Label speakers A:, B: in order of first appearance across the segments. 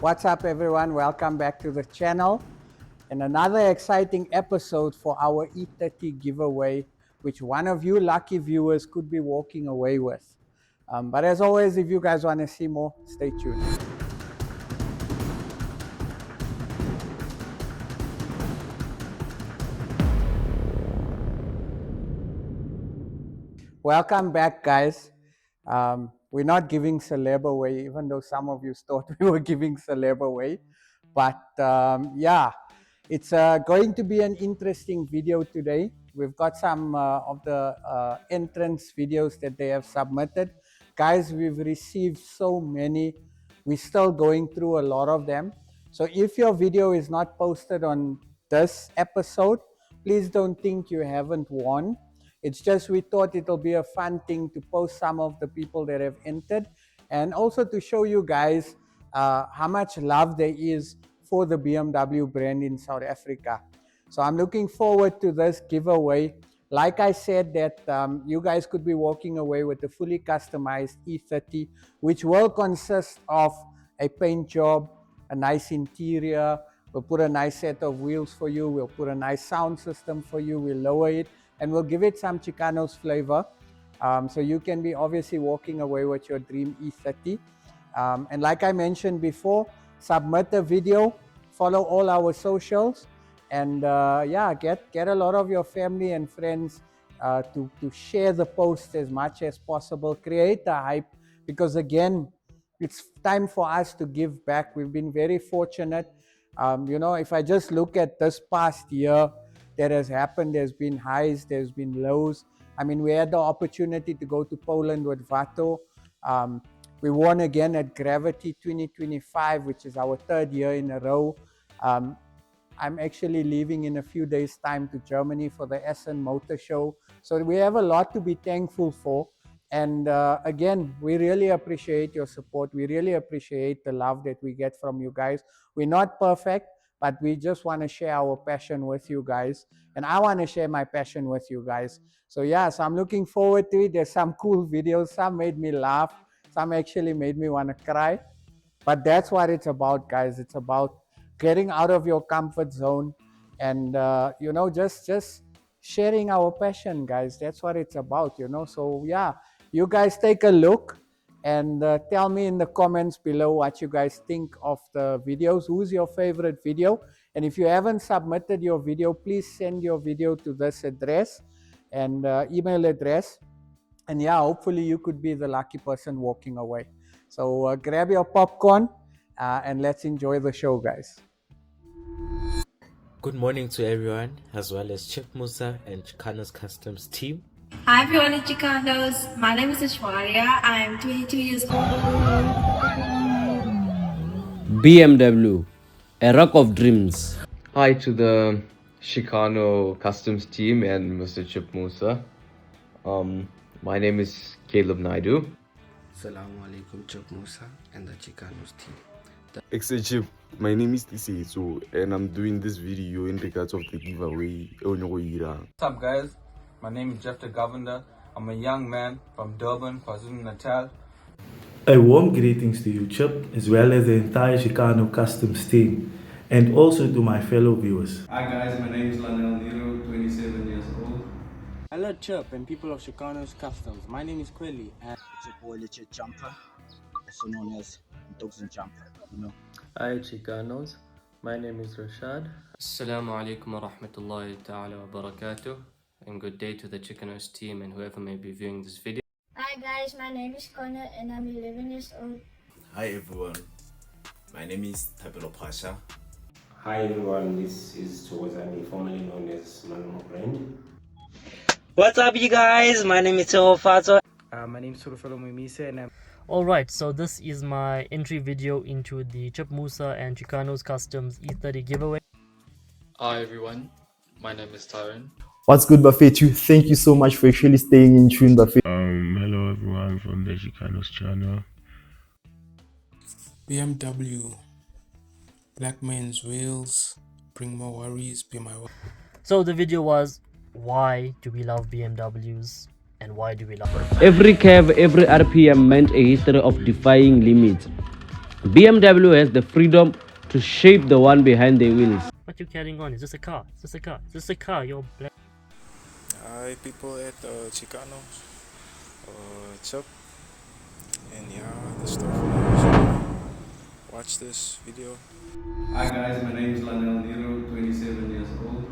A: What's up everyone, welcome back to the channel and another exciting episode for our E30 giveaway, which one of you lucky viewers could be walking away with. But as always, if you guys want to see more, stay tuned. Welcome back, guys. We're not giving celeb away, even though some of you thought we were giving celeb away. But yeah, it's going to be an interesting video today. We've got some of the entrance videos that they have submitted. Guys, we've received so many. We're still going through a lot of them. So if your video is not posted on this episode, please don't think you haven't won. It's just we thought it'll be a fun thing to post some of the people that have entered and also to show you guys how much love there is for the BMW brand in South Africa. So I'm looking forward to this giveaway. Like I said, that you guys could be walking away with a fully customized E30, which will consist of a paint job, a nice interior. We'll put a nice set of wheels for you. We'll put a nice sound system for you. We'll lower it and we'll give it some Chicanos flavor. So you can be obviously walking away with your dream E30. And like I mentioned before, submit a video, follow all our socials, and yeah, get a lot of your family and friends to share the post as much as possible. Create a hype, because again, it's time for us to give back. We've been very fortunate. You know, if I just look at this past year that has happened, there's been highs, there's been lows. I mean, we had the opportunity to go to Poland with Vato. We won again at Gravity 2025, which is our third year in a row. I'm actually leaving in a few days' time to Germany for the Essen Motor Show. So we have a lot to be thankful for. And again, we really appreciate your support. We really appreciate the love that we get from you guys. We're not perfect, but we just want to share our passion with you guys. And I want to share my passion with you guys. So yeah, so I'm looking forward to it. There's some cool videos. Some made me laugh. Some actually made me want to cry. But that's what it's about, guys. It's about getting out of your comfort zone and, you know, just sharing our passion, guys. That's what it's about, you know. So yeah, you guys take a look and tell me in the comments below what you guys think of the videos. Who's your favorite video? And if you haven't submitted your video, please send your video to this address and email address. And yeah, hopefully you could be the lucky person walking away. So grab your popcorn and let's enjoy the show, guys.
B: Good morning to everyone, as well as Chip Moosa and Chicanos Customs team.
C: Hi everyone at Chicanos. My name is Ashwarya. I'm 22 years old.
D: BMW, a rock of dreams.
E: Hi to the Chicano Customs team and Mr. Chip Moosa. My name is Caleb Naidu.
F: Assalamu alaikum, Chip Moosa and the Chicanos team.
G: Chip, my name is Tiseto and I'm doing this video in regards of the giveaway.
H: What's up guys, my name is Jeff the Governor. I'm a young man from Durban, KwaZulu-Natal.
I: A warm greetings to you, Chip, as well as the entire Chicano Customs team, and also to my fellow viewers.
J: Hi guys, my name is Lanel Nero, 27 years old.
K: Hello Chip and people of Chicanos Customs. My name is Quelly and
L: it's your boy Legit Jumper, also known as Contestant Jumper, you know.
M: Hi Chicanos, my name is Rashad.
N: Assalamu alaikum wa rahmatullahi ta'ala wa barakatuh, and good day to the Chicanos team and whoever may be viewing this video.
O: Hi guys, my name is Connor and I'm 11 years old.
P: Hi everyone, my name is Tabelo Pasha.
Q: Hi everyone, this is Towazani, formerly known as Manumo Brand.
R: What's up you guys, my name is Fato.
S: My name is Surufalo Mimisa and I'm...
T: Alright, so this is my entry video into the Chip Moosa and Chicanos Customs E30 giveaway.
F: Hi everyone, my name is Tyron.
B: What's good, Buffet? Thank you so much for actually staying in tune, Buffet.
E: Hello everyone from the Chicanos channel.
C: BMW, Black Man's Wheels, bring more worries, be my wife.
T: So the video was, why do we love BMWs and why do we love them?
D: Every curve, every RPM meant a history of defying limits. BMW has the freedom to shape the one behind the wheels.
T: What you carrying on? Is this a car? Is this a car? Is this a car? You're black.
U: Hi people at Chicanos, Chip, and yeah, the stuff. Watch this video.
J: Hi guys, my name is Nero, 27 years old.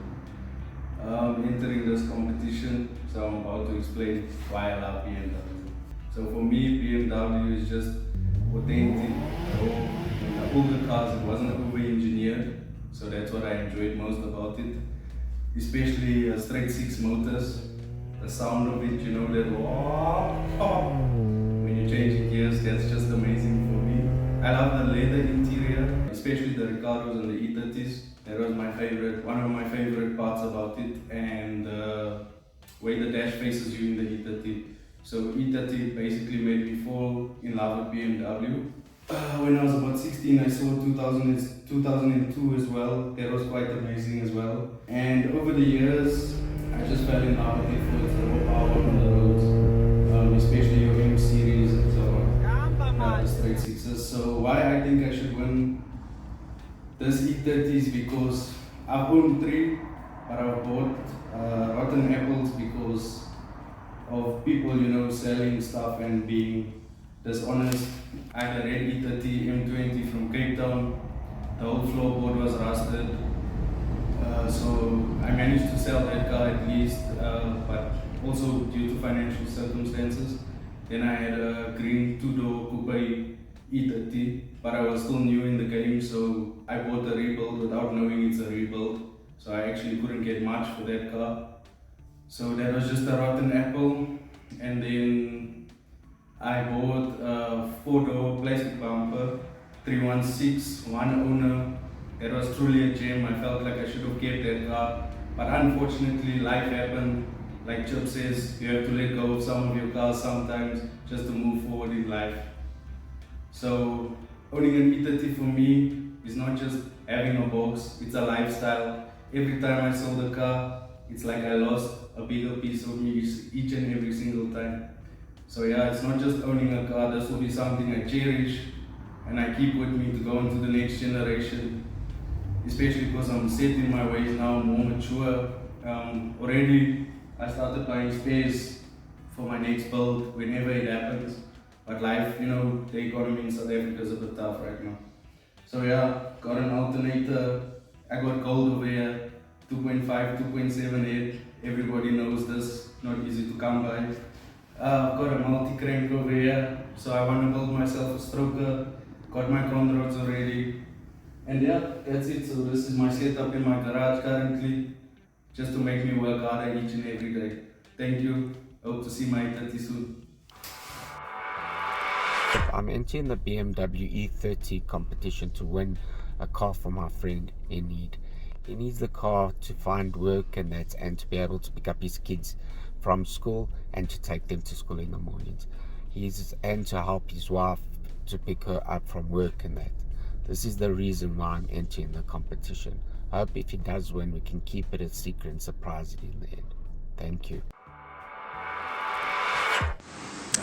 J: Entering this competition, so I'm about to explain why I love BMW. So for me, BMW is just authentic. In the older cars, it wasn't over-engineered, so that's what I enjoyed most about it. Especially straight six motors, the sound of it, you know, that when you're changing gears, that's just amazing for me. I love the leather interior, especially the Ricardos and the E30s. That was my favorite, one of my favorite parts about it, and the way the dash faces you in the E30. So E30 basically made me fall in love with BMW. When I was about 16, I saw 2002 as well. That was quite amazing as well. And over the years, I just fell in love with it for its raw power on the roads, especially your M series and so on, the straight sixes. So why I think I should win this E30 is because I've owned 3, but I've bought rotten apples because of people, you know, selling stuff and being dishonest. I had a red E30 M20 from Cape Town. The whole floorboard was rusted. So I managed to sell that car at least, but also due to financial circumstances. Then I had a green 2-door coupe E30, but I was still new in the game, so I bought a rebuild without knowing it's a rebuild. So I actually couldn't get much for that car. So that was just a rotten apple. And then I bought a 4-door plastic bumper, 316, one owner. That was truly a gem. I felt like I should have kept that car. But unfortunately, life happened. Like Chip says, you have to let go of some of your cars sometimes just to move forward in life. So owning an E30 for me is not just having a box, it's a lifestyle. Every time I sold a car, it's like I lost a bigger piece of me each and every single time. So yeah, it's not just owning a car, this will be something I cherish and I keep with me to go into the next generation. Especially because I'm set in my ways now, more mature. Already I started buying spares for my next build whenever it happens. But life, you know, the economy in South Africa is a bit tough right now. So yeah, got an alternator. I got gold over here, 2.5, 2.7 head. Everybody knows this, not easy to come by. I've got a multi-crank over here, so I want to build myself a stroker. Got my con rods already. And yeah, that's it. So this is my setup in my garage currently, just to make me work harder each and every day. Thank you. Hope to see my E30 soon.
V: I'm entering the BMW E30 competition to win a car for my friend in need. He needs the car to find work and that, and to be able to pick up his kids from school and to take them to school in the mornings. And to help his wife to pick her up from work and that. This is the reason why I'm entering the competition. I hope if he does win, we can keep it a secret and surprise it in the end. Thank you.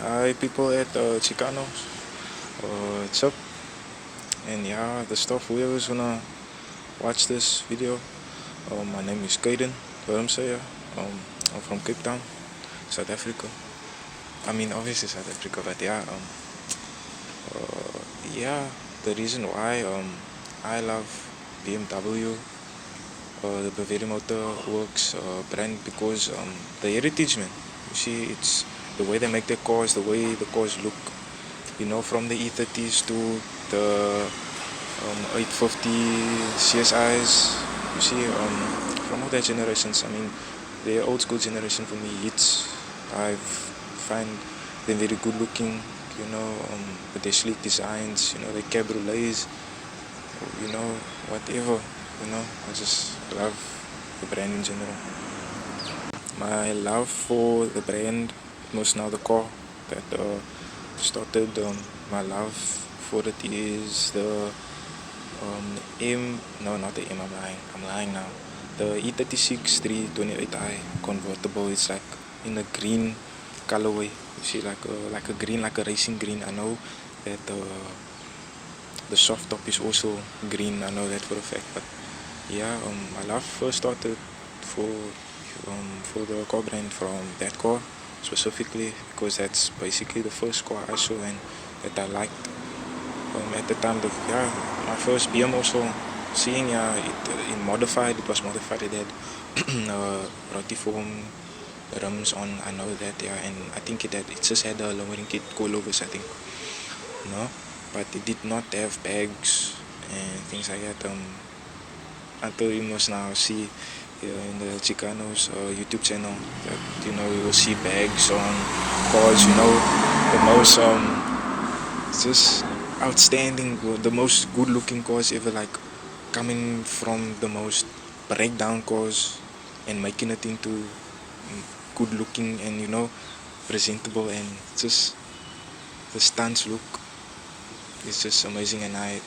U: Hi people at Chicanos, Chip, and yeah, the stuff, whoever's gonna watch this video. My name is Chicanos.Customs.za. I'm from Cape Town, South Africa. I mean, obviously South Africa, but yeah, yeah, the reason why I love BMW, the Bavarian Motor Works brand, because the heritage, man. You see, it's the way they make their cars, the way the cars look. You know, from the E30s to the 850 CSIs. You see, from all their generations. I mean, the old school generation for me, I find them very good looking. You know, with their sleek designs. You know, their cabriolets. You know, whatever. You know, I just love the brand in general. My love for the brand, most now the car that started my love for it is the not the M, I'm lying now. The E36 328i convertible. It's like in a green colorway. You see, like a green, like a racing green. I know that the soft top is also green. I know that for a fact. But yeah, my love first started for the car brand from that car specifically, because that's basically the first car I saw and that I liked. At the time, my first BM also seeing it modified. It was modified. It had rotiform rims on. I know that, and I think it just had a lowering kit coilovers, I think. No, but it did not have bags and things like that. Until you must now see in the Chicanos YouTube channel that you will see bags on cars. The most just outstanding, the most good-looking cars ever, like coming from the most breakdown cars and making it into good-looking and presentable, and just the stunts look is just amazing. And I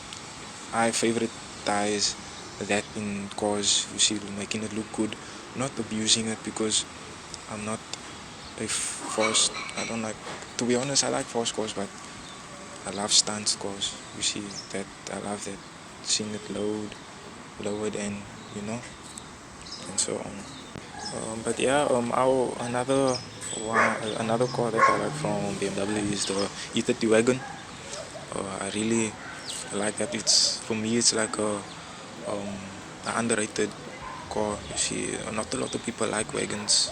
U: favoritize that in cars. You see, making it look good, not abusing it, because I'm not a fast. I don't like. To be honest, I like fast cars, but I love stunts cars. You see that I love that, seeing it lowered, and and so on. But yeah, another car that I like from BMW is the E30 wagon. I really like that. For me, it's like an underrated car. You see, not a lot of people like wagons.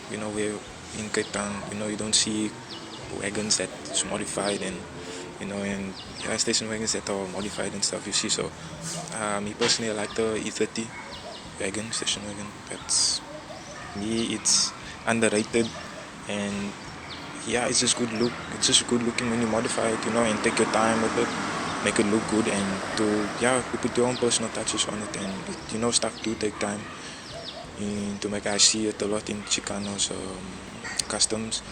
U: We're in Cape Town. You don't see wagons that is modified and station wagons that are modified and stuff. You see, so me personally, I like the E30 wagon, station wagon. That's me. It's underrated, and yeah, it's just good look. It's just good looking when you modify it, and take your time with it, make it look good, and you put your own personal touches on it, and stuff do take time. To make, I see it a lot in Chicanos Customs.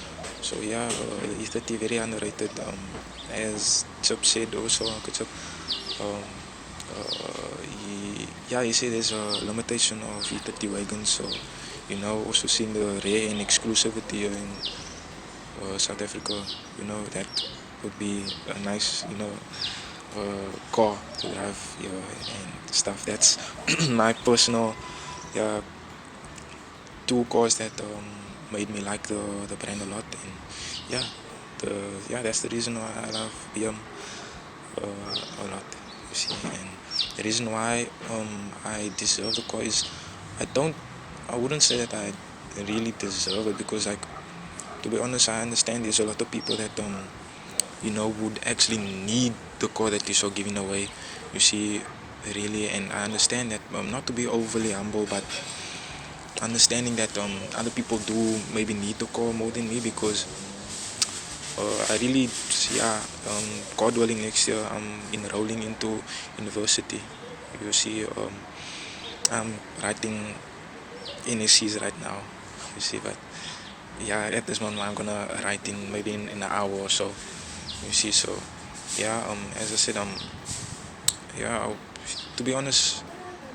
U: So yeah, E30 very underrated. As Chip said also, Chip, he said there's a limitation of E30 wagons. So also seeing the rare and exclusivity in South Africa, that would be a nice, car to have and stuff. That's my personal, two cars that made me like the brand a lot, and that's the reason why I love BM a lot. You see, and the reason why I deserve the car is I wouldn't say that I really deserve it, because to be honest, I understand there's a lot of people that would actually need the car that you're giving away. You see, really, and I understand that, not to be overly humble, but understanding that other people do maybe need the car more than me, because I really God willing, next year I'm enrolling into university. You see, I'm writing NSCs right now. You see, but at this moment I'm gonna write in maybe in an hour or so. You see, so as I said, to be honest,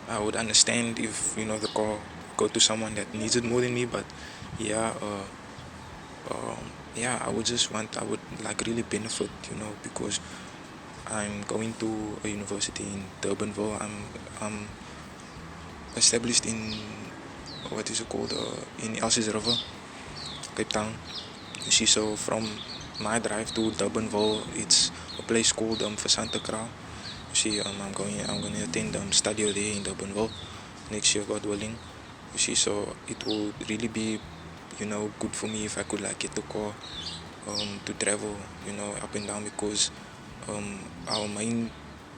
U: I would understand if the car go to someone that needs it more than me, but I would like really benefit, because I'm going to a university in Durbanville. I'm established in what is it called, in Elsies River, Cape Town. You see, so from my drive to Durbanville, it's a place called Santa Crown. You see, I'm going to attend study there in Durbanville next year, God willing. You see, so it will really be good for me if I could get the car to travel up and down, because our main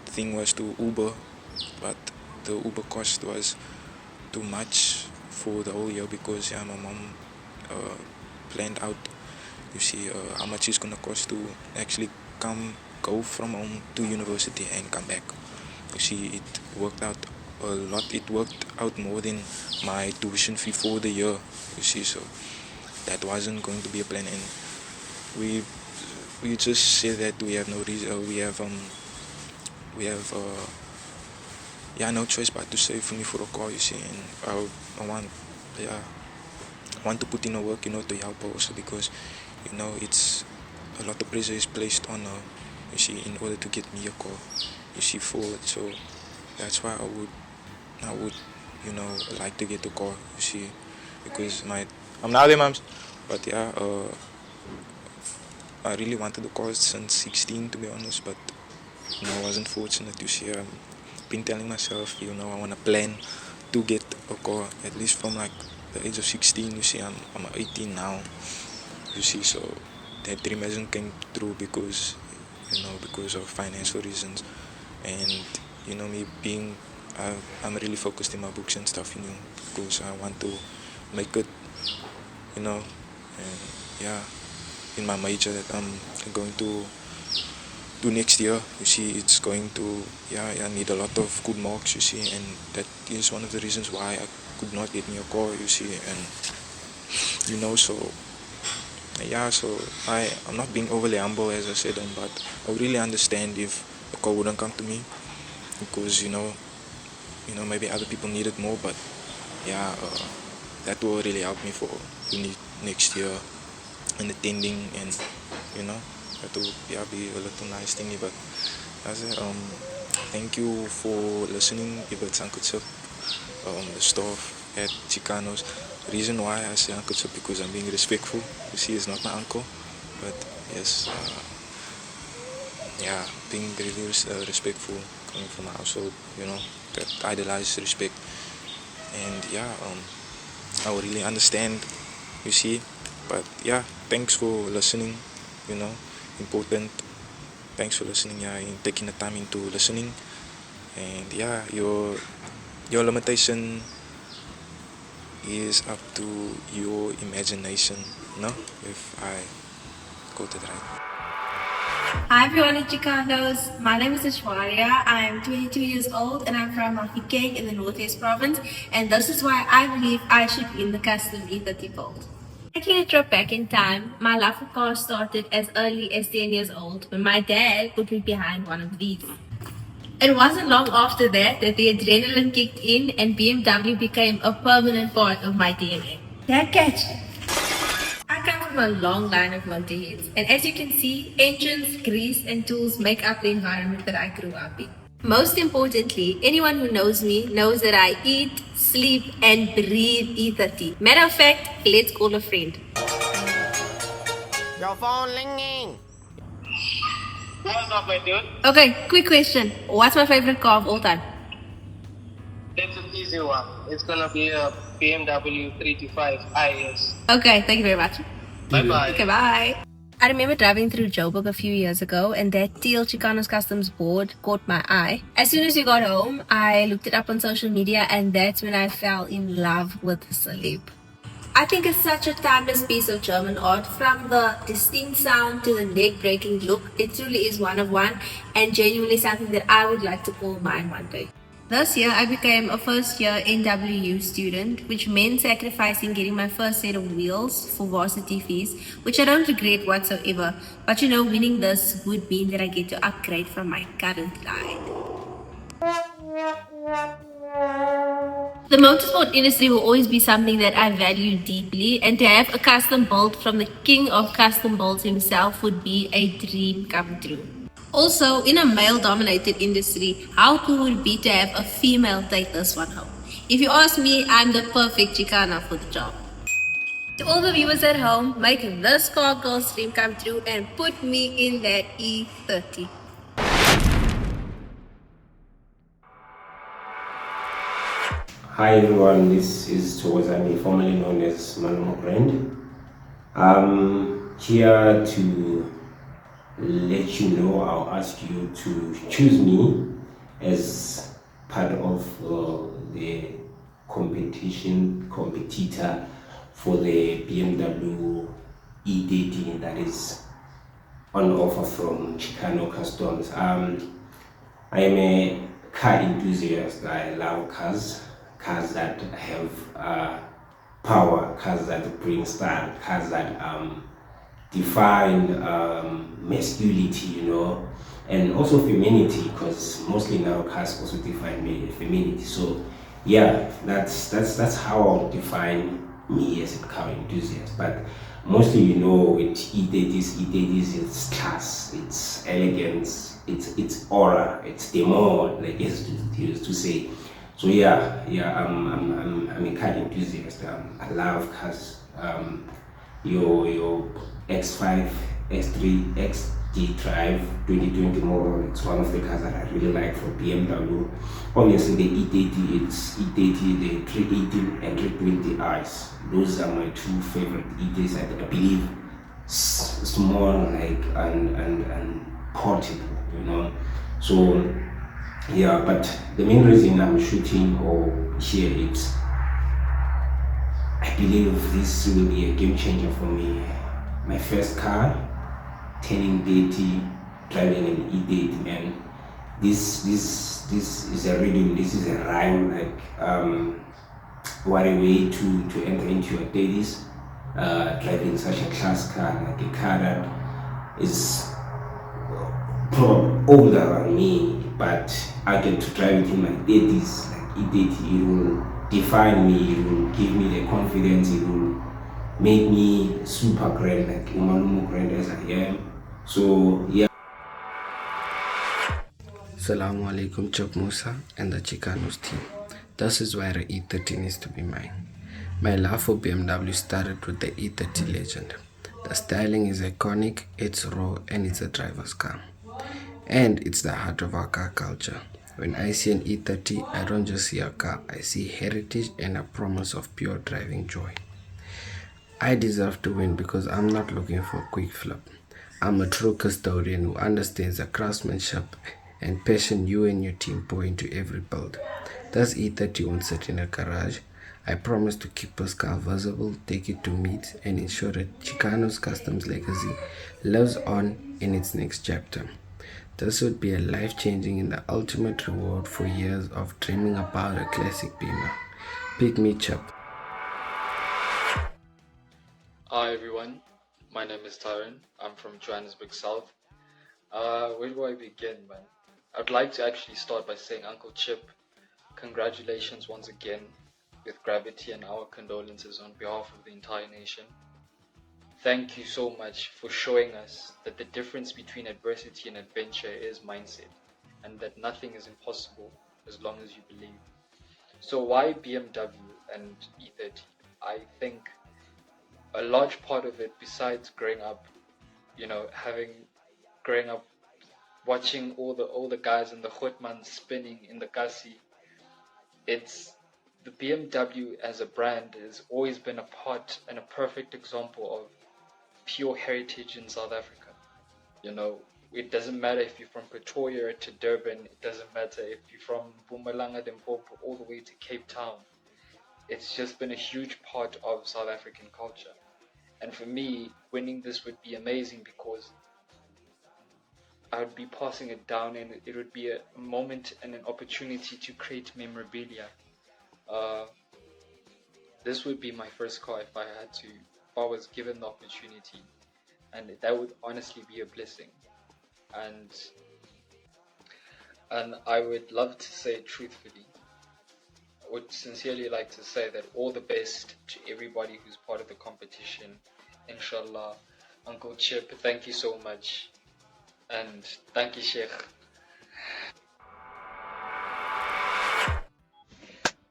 U: thing was to Uber, but the Uber cost was too much for the whole year, because my mom planned out, you see, how much it's gonna cost to actually go from home to university and come back. You see, it worked out a lot. It worked out more than my tuition fee for the year. You see, so that wasn't going to be a plan, and we just said that we have no reason. We have no choice but to save for me for a car. You see, and I want to put in a work, to help her also, because it's a lot of pressure is placed on her. you see, in order to get me a car, you see, forward. So that's why I would, you know, like to get a car, you see, because I'm now there, moms, but yeah, I really wanted the car since 16, to be honest, but you know, I wasn't fortunate, you see. I've been telling myself, you know, I want to plan to get a car, at least from like the age of 16, you see. I'm 18 now, you see, so that dream hasn't came true because, you know, because of financial reasons. And, you know, me being, I'm really focused in my books and stuff, you know, because I want to make it, you know, and yeah, in my major that I'm going to do next year, you see, it's going to, I need a lot of good marks, you see, and that is one of the reasons why I could not get me a car, you see, and, you know, so, yeah, so I'm not being overly humble, as I said, but I would really understand if a car wouldn't come to me, because, you know, maybe other people need it more, but, yeah, that will really help me for next year and attending, and, you know, that will be a little nice thingy. But as thank you for listening. If it's Uncle Chip, the staff at Chicanos. The reason why I say Uncle Chip because I'm being respectful. You see, he's not my uncle, but yes, being really respectful coming from a household, you know, that idolize respect, and I would really understand, you see. But yeah, thanks for listening, you know, important. Thanks for listening, and taking the time into listening. And your limitation is up to your imagination, no? If I quoted right.
A: Hi everyone at Chicanos. My name is Ashwarya. I'm 22 years old and I'm from Mahikeng in the Northeast Province. And this is why I believe I should win the Custom E30 Volt. Taking a trip back in time, my love for cars started as early as 10 years old when my dad put me behind one of these. It wasn't long after that the adrenaline kicked in and BMW became a permanent part of my DNA. Dad, catch! I come from a long line of motorheads, and as you can see, engines, grease, and tools make up the environment that I grew up in. Most importantly, anyone who knows me knows that I eat, sleep, and breathe E30. Matter of fact, let's call a friend.
G: Your phone ringing. What's up, my dude?
A: Okay, quick question. What's my favorite car of all time?
G: That's an easy one. It's gonna be a BMW 325 IS.
A: Okay, thank you very much.
G: Bye-bye.
A: Okay, bye. I remember driving through Joburg a few years ago and that teal Chicanos Customs board caught my eye. As soon as we got home, I looked it up on social media and that's when I fell in love with the celeb. I think it's such a timeless piece of German art. From the distinct sound to the neck-breaking look, it truly is one of one and genuinely something that I would like to call mine one day. This year, I became a first-year NWU student, which meant sacrificing getting my first set of wheels for varsity fees, which I don't regret whatsoever. But you know, winning this would mean that I get to upgrade from my current ride. The motorsport industry will always be something that I value deeply, and to have a custom built from the king of custom builds himself would be a dream come true. Also, in a male-dominated industry, how cool would it be to have a female take this one home? If you ask me, I'm the perfect Chicana for the job. To all the viewers at home, make this car girl's dream come true and put me in that E30.
Q: Hi everyone, this is Towazani, formerly known as Manuel Brand. I'm here to let you know, I'll ask you to choose me as part of the competitor for the BMW E30 that is on offer from Chicano Customs. I am a car enthusiast. I love cars that have power, cars that bring style, cars that define masculinity, you know, and also femininity, because mostly now cars also define femininity. So yeah, that's how I'll define me as a car enthusiast. But mostly, you know, with E30s, it's class, it's elegance, it's aura, it's demo, like they used to say. So yeah, I'm a car enthusiast. I love cars. Your X5, X3, XD Drive 2020 model. It's one of the cars that I really like for BMW. Obviously, the E30, it's E30, the 318 and 320i's. Those are my two favorite E30s. I believe small, like and portable, you know. So yeah, but the main reason I'm shooting or here it's I believe this will be a game changer for me. My first car, turning 30, driving an E30, man. This is a rhythm, this is a rhyme, like what a way to enter into your 30s, driving such a class car, like a car that is probably older than me, but I get to drive it in my 30s, like E30, it will define me, it will give me the confidence, it will make me super grand, like Umalumu grand as I am. So yeah.
F: Assalamu alaikum, Moosa and the Chicanos team. This is why the E30 needs to be mine. My love for BMW started with the E30 legend. The styling is iconic, it's raw, and it's a driver's car. And it's the heart of our car culture. When I see an E30, I don't just see a car, I see heritage and a promise of pure driving joy. I deserve to win because I'm not looking for a quick flip. I'm a true custodian who understands the craftsmanship and passion you and your team pour into every build. This E30 won't sit in a garage. I promise to keep this car visible, take it to meet, and ensure that Chicanos Customs legacy lives on in its next chapter. This would be a life-changing and the ultimate reward for years of dreaming about a classic Beamer. Pick me, Chip.
H: Hi everyone, my name is Tyron. I'm from Johannesburg South. Where do I begin, man? I'd like to actually start by saying, Uncle Chip, congratulations once again with Gravity and our condolences on behalf of the entire nation. Thank you so much for showing us that the difference between adversity and adventure is mindset, and that nothing is impossible as long as you believe. So why BMW and E30? I think a large part of it, besides growing up, growing up watching all the guys in the Goodman spinning in the Gassi, it's the BMW as a brand has always been a part and a perfect example of pure heritage in South Africa. It doesn't matter if you're from Pretoria to Durban, it doesn't matter if you're from Mpumalanga, Limpopo, all the way to Cape Town. It's just been a huge part of South African culture. And for me, winning this would be amazing because I would be passing it down and it would be a moment and an opportunity to create memorabilia. This would be my first car if I was given the opportunity, and that would honestly be a blessing. And I would love to say truthfully, I would sincerely like to say that all the best to everybody who's part of the competition. Inshallah. Uncle Chip, thank you so much. And thank you, Sheikh.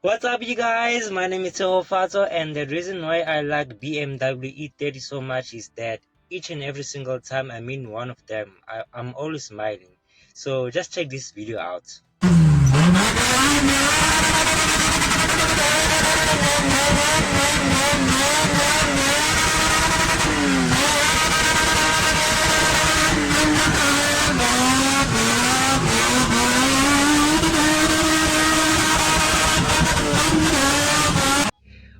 R: What's up, you guys? My name is Fato, and the reason why I like BMW E30 so much is that each and every single time I'm in one of them, I'm always smiling. So just check this video out.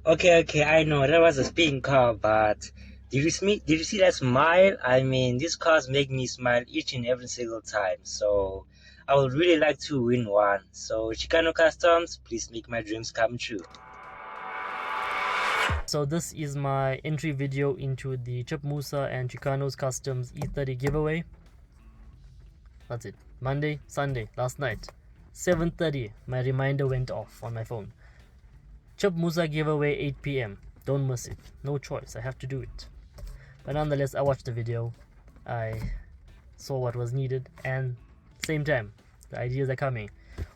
R: Okay, I know that was a speeding car, but did you see that smile? I mean, these cars make me smile each and every single time. So I would really like to win one. So Chicano Customs, please make my dreams come true.
T: So this is my entry video into the Chip Moosa and Chicanos Customs E30 giveaway. That's it. Monday, Sunday, last night, 7:30, my reminder went off on my phone. Chip Moosa giveaway 8 p.m. Don't miss it. No choice. I have to do it. But nonetheless, I watched the video. I saw what was needed, and same time, the ideas are coming.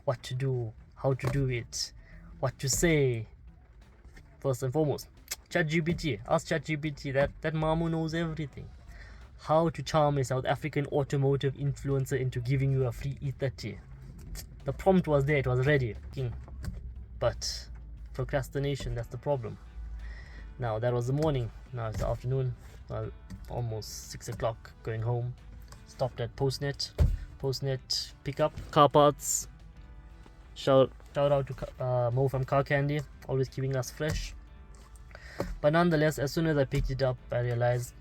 T: What to do, how to do it, what to say. First and foremost, ChatGPT. Ask ChatGPT. That Mamu knows everything. How to charm a South African automotive influencer into giving you a free E30. The prompt was there, it was ready. But procrastination, that's the problem. Now that was the morning, now it's the afternoon. Well, almost 6 o'clock, going home. Stopped at Postnet pickup, car parts. Shout out to Mo from Car Candy, always keeping us fresh. But nonetheless, as soon as I picked it up, I realized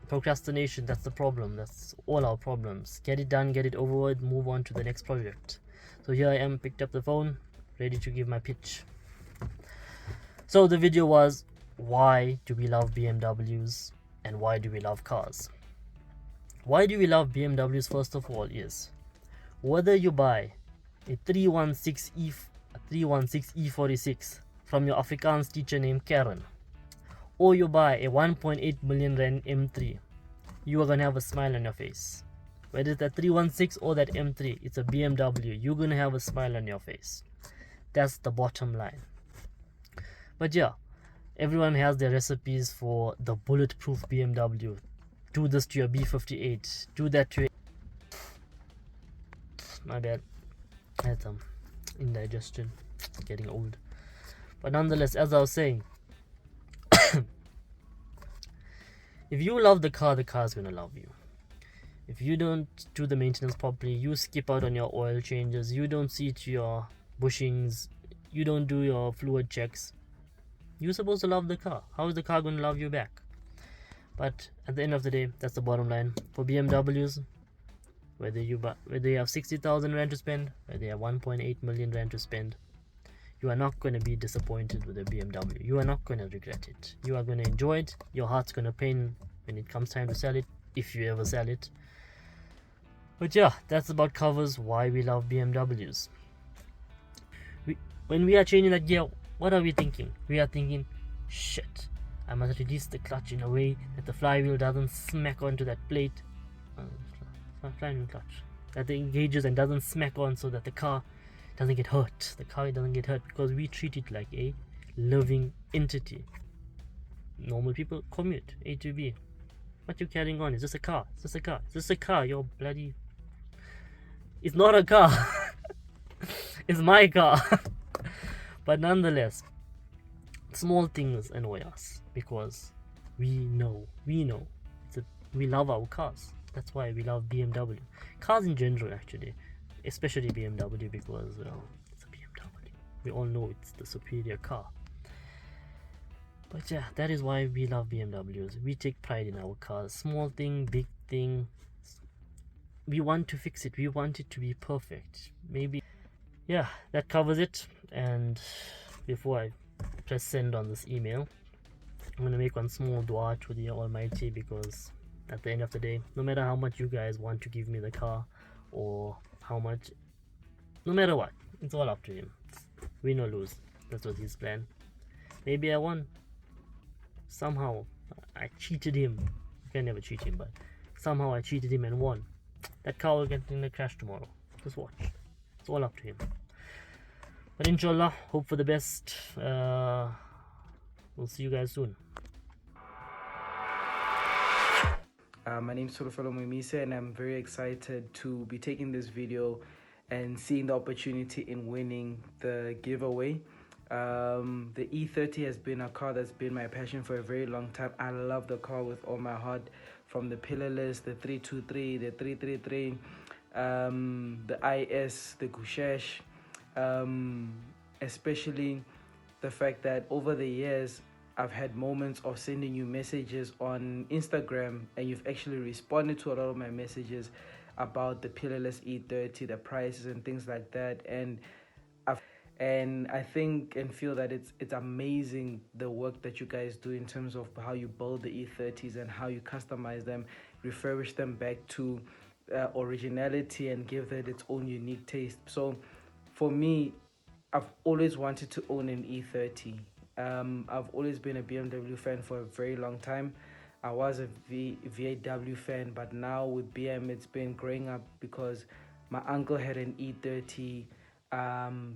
T: procrastination, that's the problem. That's all our problems. Get it done, get it over with, move on to the next project. So here I am, picked up the phone, ready to give my pitch. So the video was, why do we love BMWs and why do we love cars? Why do we love BMWs? First of all, is whether you buy a 316 E46 from your Afrikaans teacher named Karen, or you buy a 1.8 million rand M3, you are gonna have a smile on your face. Whether it's that 316 or that M3, it's a BMW, you're gonna have a smile on your face. That's the bottom line. But yeah, everyone has their recipes for the bulletproof BMW. Do this to your B58, do that to your... My bad, I had some indigestion, getting old. But nonetheless, as I was saying, if you love the car is gonna love you. If you don't do the maintenance properly, you skip out on your oil changes, you don't see to your bushings, you don't do your fluid checks, you're supposed to love the car. How is the car going to love you back? But at the end of the day, that's the bottom line. For BMWs, whether you have 60,000 rand to spend, whether you have 1.8 million rand to spend, you are not going to be disappointed with a BMW. You are not going to regret it. You are going to enjoy it. Your heart's going to pain when it comes time to sell it, if you ever sell it. But yeah, that's about covers why we love BMWs. When we are changing that gear, what are we thinking? We are thinking, shit, I must release the clutch in a way that the flywheel doesn't smack onto that plate. Flywheel clutch. That it engages and doesn't smack on, so that the car doesn't get hurt. The car doesn't get hurt because we treat it like a living entity. Normal people commute A to B. What you carrying on? Is this a car? Is this a car? Is this a car? You're bloody... It's not a car. It's my car. But nonetheless, small things annoy us because we know we love our cars. That's why we love BMW. Cars in general, actually, especially BMW, because it's a BMW. We all know it's the superior car. But yeah, that is why we love BMWs. We take pride in our cars. Small thing, big thing. We want to fix it. We want it to be perfect. Maybe. Yeah, that covers it. And before I press send on this email, I'm going to make one small dua to the Almighty, because at the end of the day, no matter how much you guys want to give me the car, or how much, no matter what, it's all up to him. Win or lose, that was his plan. Maybe I won. Somehow I cheated him. You can never cheat him, but somehow I cheated him and won. That car will get in the crash tomorrow. Just watch. It's all up to him. But inshallah, hope for the best. We'll see you guys soon.
S: My name is Moosa, and I'm very excited to be taking this video and seeing the opportunity in winning the giveaway. The E30 has been a car that's been my passion for a very long time. I love the car with all my heart, from the pillarless, the 323, the 333, the IS, the Gushesh, especially the fact that over the years I've had moments of sending you messages on Instagram, and you've actually responded to a lot of my messages about the pillarless E30, the prices and things like that. And I think and feel that it's amazing the work that you guys do in terms of how you build the E30s and how you customize them, refurbish them back to originality and give it its own unique taste. So for me, I've always wanted to own an E30. I've always been a BMW fan for a very long time. I was a VW fan, but now with BM, it's been growing up because my uncle had an E30,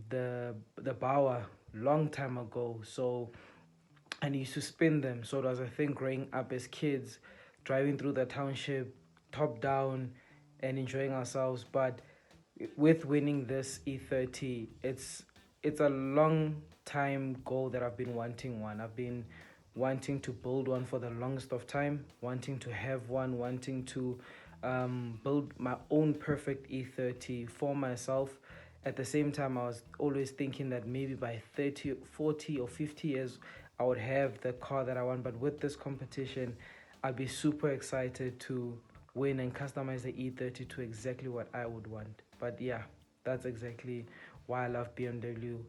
S: the Bauer, long time ago. So, and he used to spin them. So it was a thing growing up as kids, driving through the township, top down, and enjoying ourselves. But with winning this E30, it's a long time goal that I've been wanting one. I've been wanting to build one for the longest of time, wanting to have one, wanting to build my own perfect E30 for myself. At the same time, I was always thinking that maybe by 30, 40 or 50 years, I would have the car that I want. But with this competition, I'd be super excited to win and customize the E30 to exactly what I would want. But yeah, that's exactly why I love BMW.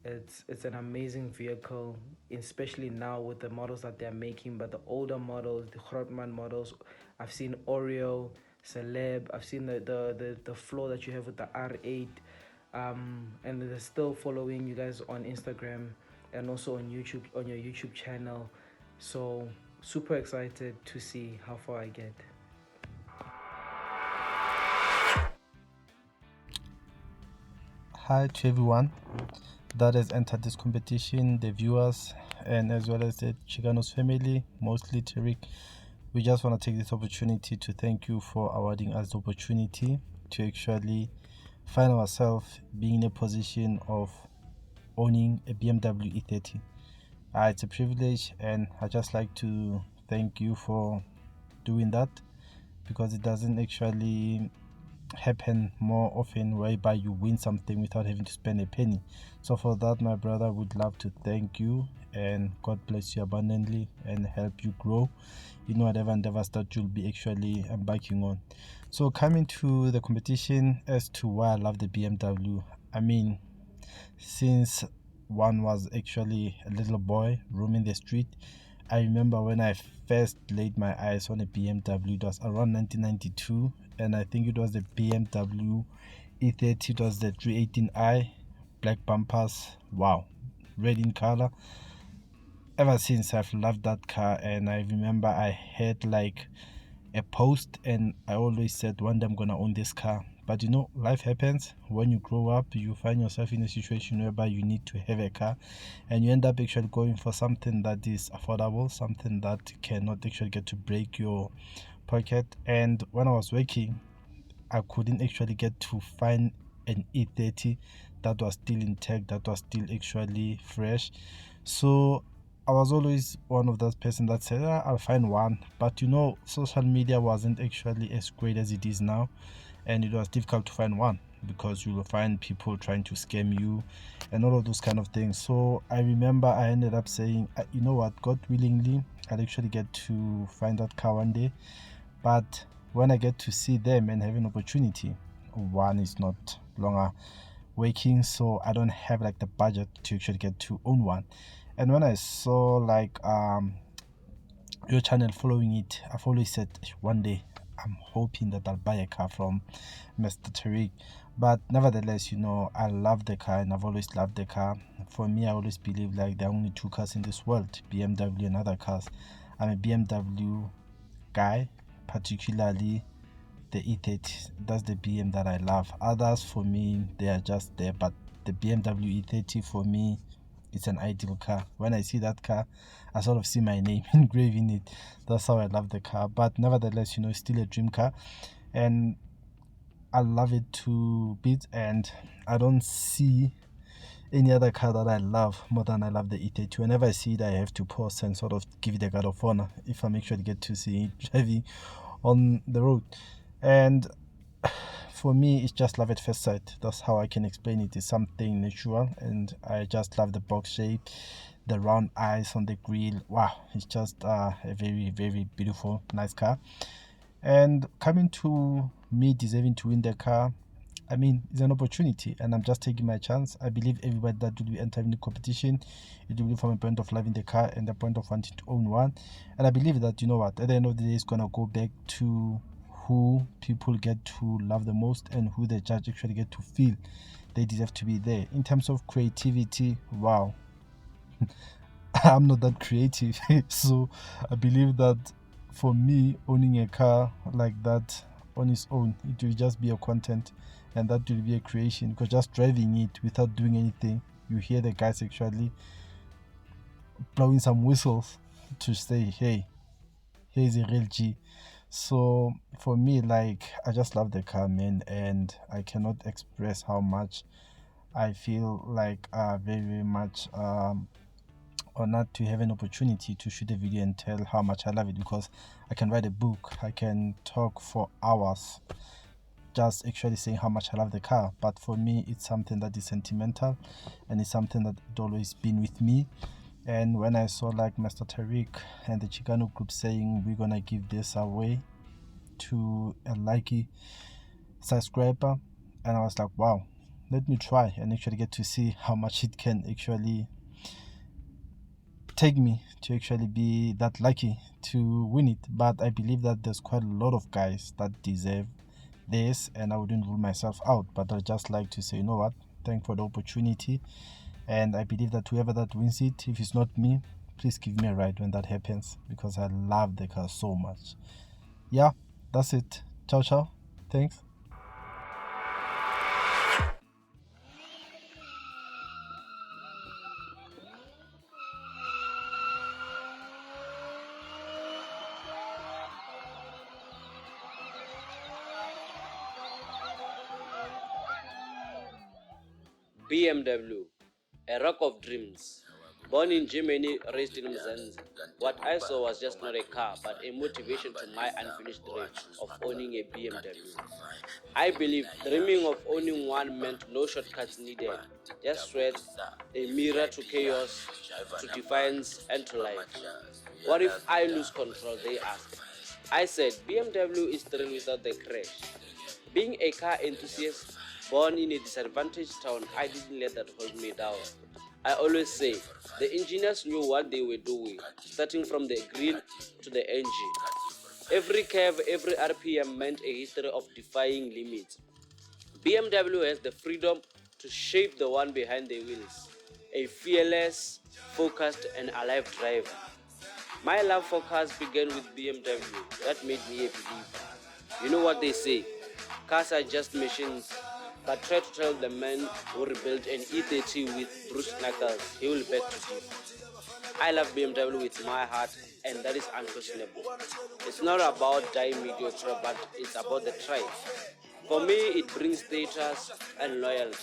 S: It's an amazing vehicle, especially now with the models that they're making. But the older models, the Grootman models, I've seen Oreo, Celeb, I've seen the floor that you have with the R8, and they're still following you guys on Instagram and also on YouTube, on your YouTube channel. So super excited to see how far I get.
I: Hi to everyone that has entered this competition, the viewers, and as well as the Chicanos family, mostly Tariq. We just want to take this opportunity to thank you for awarding us the opportunity to actually find ourselves being in a position of owning a BMW E30. It's a privilege, and I just like to thank you for doing that, because it doesn't actually happen more often whereby you win something without having to spend a penny. So for that, my brother, would love to thank you, and God bless you abundantly and help you grow in whatever endeavors that you'll be actually embarking on. So coming to the competition, as to why I love the BMW, I mean, since one was actually a little boy roaming the street, I remember when I first laid my eyes on a BMW. It was around 1992, and I think it was the BMW E30. It was the 318i, black bumpers, wow, red in color. Ever since, I've loved that car, and I remember I had like a post, and I always said one day I'm gonna own this car. But you know, life happens. When you grow up, you find yourself in a situation whereby you need to have a car, and you end up actually going for something that is affordable, something that cannot actually get to break your pocket. And when I was working, I couldn't actually get to find an E30 that was still intact, that was still actually fresh. So I was always one of those person that said, I'll find one. But you know, social media wasn't actually as great as it is now, and it was difficult to find one, because you will find people trying to scam you and all of those kind of things. So I remember I ended up saying, you know what, God willingly, I'll actually get to find that car one day. But when I get to see them and have an opportunity, one is not longer working, so I don't have like the budget to actually get to own one. And when I saw like your channel following it, I've always said one day I'm hoping that I'll buy a car from Mr. Tariq. But nevertheless, you know, I love the car, and I've always loved the car. For me, I always believe like there are only two cars in this world, BMW and other cars. I'm a BMW guy, particularly the E30. That's the BM that I love. Others for me, they are just there, but the BMW E30 for me, it's an ideal car. When I see that car, I sort of see my name engraved in it. That's how I love the car. But nevertheless, you know, it's still a dream car, and I love it to bits, and I don't see any other car that I love more than I love the E30. Whenever I see it, I have to pause and sort of give it a guard of honor if I'm actually get to see it driving on the road. And for me, it's just love at first sight. That's how I can explain it. It's something natural, and I just love the box shape, the round eyes on the grill. Wow, it's just a very, very beautiful, nice car. And coming to me deserving to win the car, I mean, it's an opportunity, and I'm just taking my chance. I believe everybody that will be entering the competition, it will be from a point of loving the car and the point of wanting to own one. And I believe that, you know what, at the end of the day, it's going to go back to who people get to love the most, and who the judge actually get to feel they deserve to be there. In terms of creativity, wow, I'm not that creative. So I believe that for me, owning a car like that on its own, it will just be a content, and that will be a creation, because just driving it without doing anything, you hear the guys actually blowing some whistles to say, hey, here's a real G. So for me, like, I just love the car, man, and I cannot express how much I feel like very, very much honored to have an opportunity to shoot a video and tell how much I love it, because I can write a book, I can talk for hours just actually saying how much I love the car. But for me, it's something that is sentimental, and it's something that had always been with me. And when I saw like Mr. Tariq and the Chicano group saying we're gonna give this away to a lucky subscriber, and I was like, wow, let me try and actually get to see how much it can actually take me to actually be that lucky to win it. But I believe that there's quite a lot of guys that deserve this, and I wouldn't rule myself out, but I'd just like to say, you know what, thank for the opportunity, and I believe that whoever that wins it, if it's not me, please give me a ride when that happens, because I love the car so much. Yeah, that's it. Ciao ciao, thanks.
D: BMW, a rock of dreams. Born in Germany, raised in Mzanzi. What I saw was just not a car, but a motivation to my unfinished dream of owning a BMW. I believe dreaming of owning one meant no shortcuts needed, just sweat, a mirror to chaos, to defiance, and to life. What if I lose control, they asked. I said, BMW is thrill without the crash. Being a car enthusiast, born in a disadvantaged town, I didn't let that hold me down. I always say, the engineers knew what they were doing, starting from the grill to the engine. Every curve, every RPM meant a history of defying limits. BMW has the freedom to shape the one behind the wheels, a fearless, focused, and alive driver. My love for cars began with BMW. That made me a believer. You know what they say? Cars are just machines. But try to tell the man who rebuilt an E30 with bruised knuckles, he will beg to differ. I love BMW with my heart, and that is unquestionable. It's not about dying mediocre, but it's about the try. For me, it brings status and loyalty.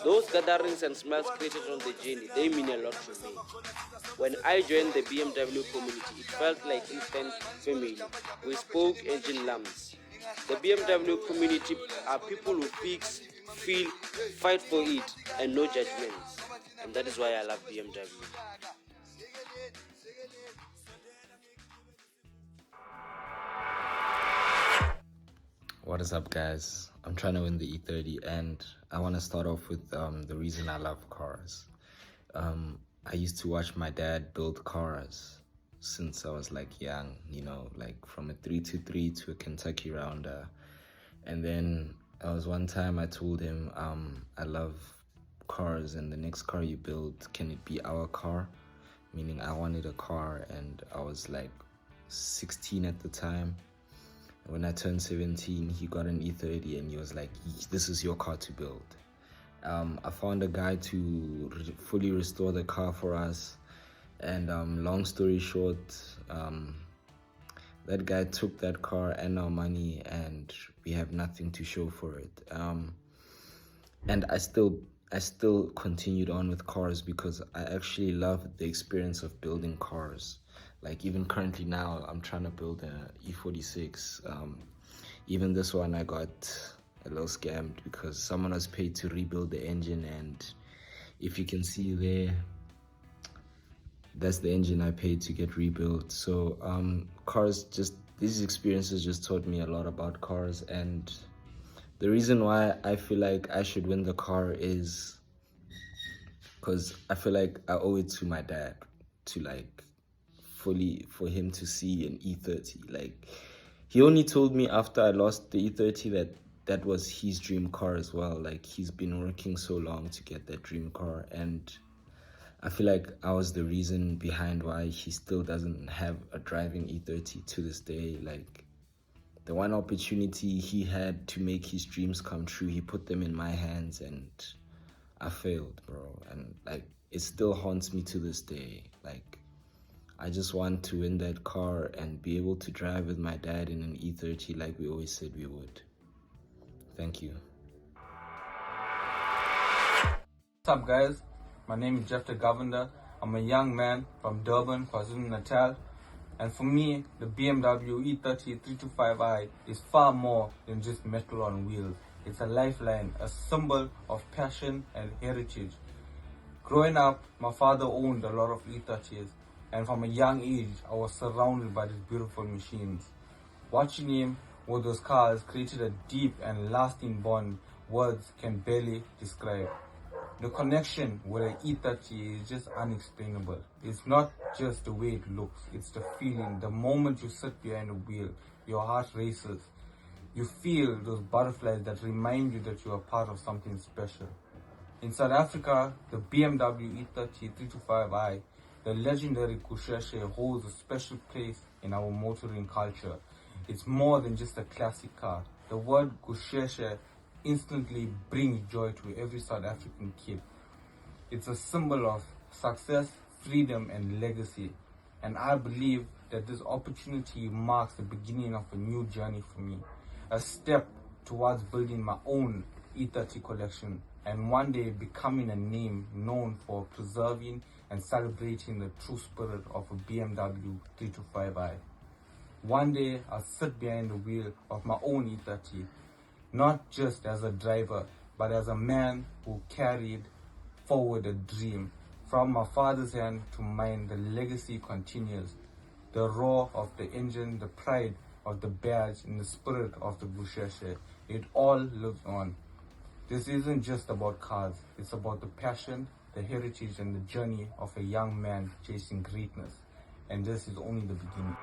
D: Those gatherings and smiles created on the journey, they mean a lot to me. When I joined the BMW community, it felt like instant family. We spoke engine lamps. The BMW community are people who fix, feel, fight for it, and no judgments. And that is why I love BMW.
K: What is up, guys? I'm trying to win the E30, and I want to start off with the reason I love cars. I used to watch my dad build cars since I was like young, you know, like from a 323 to a Kentucky Rounder. And then there was one time I told him, I love cars, and the next car you build, can it be our car? Meaning I wanted a car, and I was like 16 at the time. When I turned 17, he got an E30, and he was like, this is your car to build. I found a guy to fully restore the car for us, and long story short, that guy took that car and our money, and we have nothing to show for it. And I still continued on with cars because I actually love the experience of building cars. Like even currently now, I'm trying to build a E46. Even this one, I got a little scammed because someone was paid to rebuild the engine, and if you can see there, that's the engine I paid to get rebuilt. So cars, just these experiences just taught me a lot about cars, and the reason why I feel like I should win the car is because I feel like I owe it to my dad to like fully for him to see an E30. Like he only told me after I lost the E30 that was his dream car as well. Like he's been working so long to get that dream car, and I feel like I was the reason behind why he still doesn't have a driving E30 to this day. Like, the one opportunity he had to make his dreams come true, he put them in my hands and I failed, bro. And like, it still haunts me to this day. Like, I just want to win that car and be able to drive with my dad in an E30 like we always said we would. Thank you.
L: What's up, guys? My name is Jeff the Governor. I'm a young man from Durban, KwaZulu-Natal. And for me, the BMW E30 325i is far more than just metal on wheels. It's a lifeline, a symbol of passion and heritage. Growing up, my father owned a lot of E30s, and from a young age, I was surrounded by these beautiful machines. Watching him with those cars created a deep and lasting bond words can barely describe. The connection with an E30 is just unexplainable. It's not just the way it looks, it's the feeling. The moment you sit behind the wheel, your heart races. You feel those butterflies that remind you that you are part of something special. In South Africa, the BMW E30 325i, the legendary Gusheshe, holds a special place in our motoring culture. It's more than just a classic car. The word Gusheshe instantly brings joy to every South African kid. It's a symbol of success, freedom, and legacy. And I believe that this opportunity marks the beginning of a new journey for me. A step towards building my own E30 collection and one day becoming a name known for preserving and celebrating the true spirit of a BMW 325i. One day I'll sit behind the wheel of my own E30, not just as a driver, but as a man who carried forward a dream. From my father's hand to mine, the legacy continues. The roar of the engine, the pride of the badge, and the spirit of the Gusheshe, it all lives on. This isn't just about cars, it's about the passion, the heritage, and the journey of a young man chasing greatness. And this is only the beginning.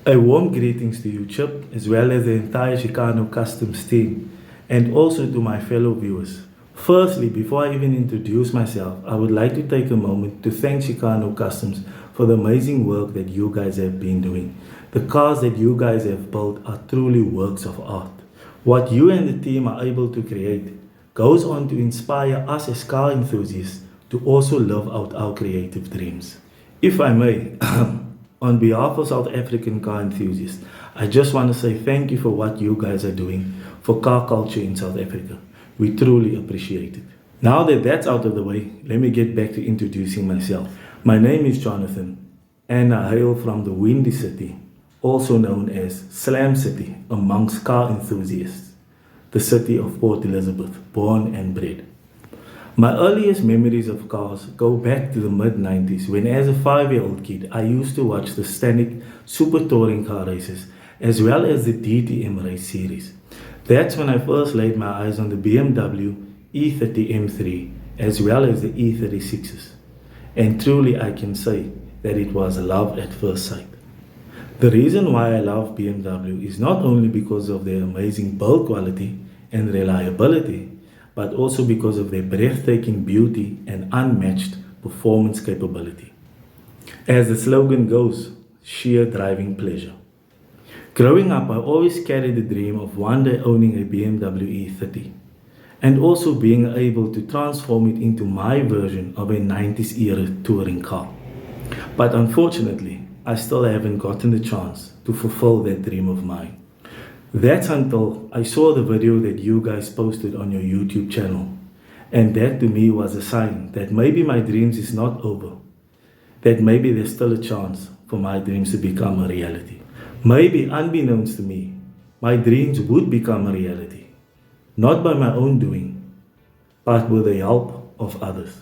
M: A warm greetings to you, Chip, as well as the entire Chicano Customs team, and also to my fellow viewers. Firstly, before I even introduce myself, I would like to take a moment to thank Chicano Customs for the amazing work that you guys have been doing. The cars that you guys have built are truly works of art. What you and the team are able to create goes on to inspire us as car enthusiasts to also live out our creative dreams. If I may, on behalf of South African car enthusiasts, I just want to say thank you for what you guys are doing for car culture in South Africa. We truly appreciate it. Now that that's out of the way, let me get back to introducing myself. My name is Jonathan, and I hail from the Windy City, also known as Slam City amongst car enthusiasts, the city of Port Elizabeth, born and bred. My earliest memories of cars go back to the mid-90s when as a 5-year-old kid I used to watch the Stanek Super Touring car races as well as the DTM race series. That's when I first laid my eyes on the BMW E30 M3 as well as the E36s. And truly I can say that it was love at first sight. The reason why I love BMW is not only because of their amazing build quality and reliability, but also because of their breathtaking beauty and unmatched performance capability. As the slogan goes, sheer driving pleasure. Growing up, I always carried the dream of one day owning a BMW E30 and also being able to transform it into my version of a 90s era touring car. But unfortunately, I still haven't gotten the chance to fulfill that dream of mine. That's until I saw the video that you guys posted on your YouTube channel. And that to me was a sign that maybe my dreams is not over. That maybe there's still a chance for my dreams to become a reality. Maybe unbeknownst to me, my dreams would become a reality. Not by my own doing, but with the help of others.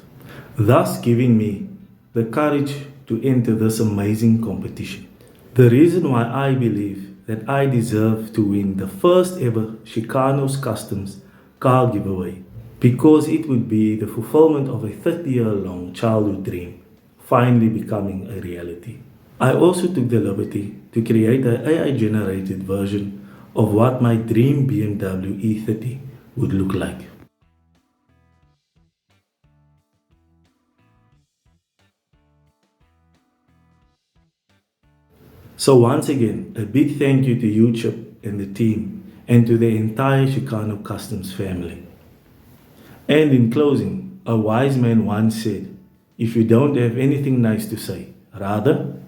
M: Thus giving me the courage to enter this amazing competition. The reason why I believe that I deserve to win the first ever Chicanos.Customs car giveaway, because it would be the fulfillment of a 30-year-long childhood dream finally becoming a reality. I also took the liberty to create an AI-generated version of what my dream BMW E30 would look like. So once again, a big thank you to you, Chip, and the team, and to the entire Chicano Customs family. And in closing, a wise man once said, if you don't have anything nice to say, rather,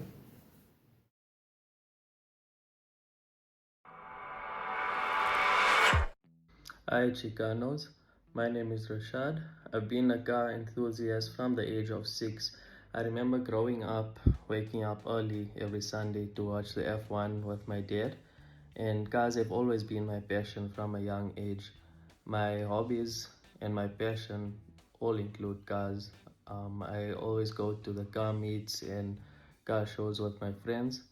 N: Hi Chicanos, my name is Rashad. I've been a car enthusiast from the age of 6. I remember growing up, waking up early every Sunday to watch the F1 with my dad, and cars have always been my passion from a young age. My hobbies and my passion all include cars. I always go to the car meets and car shows with my friends.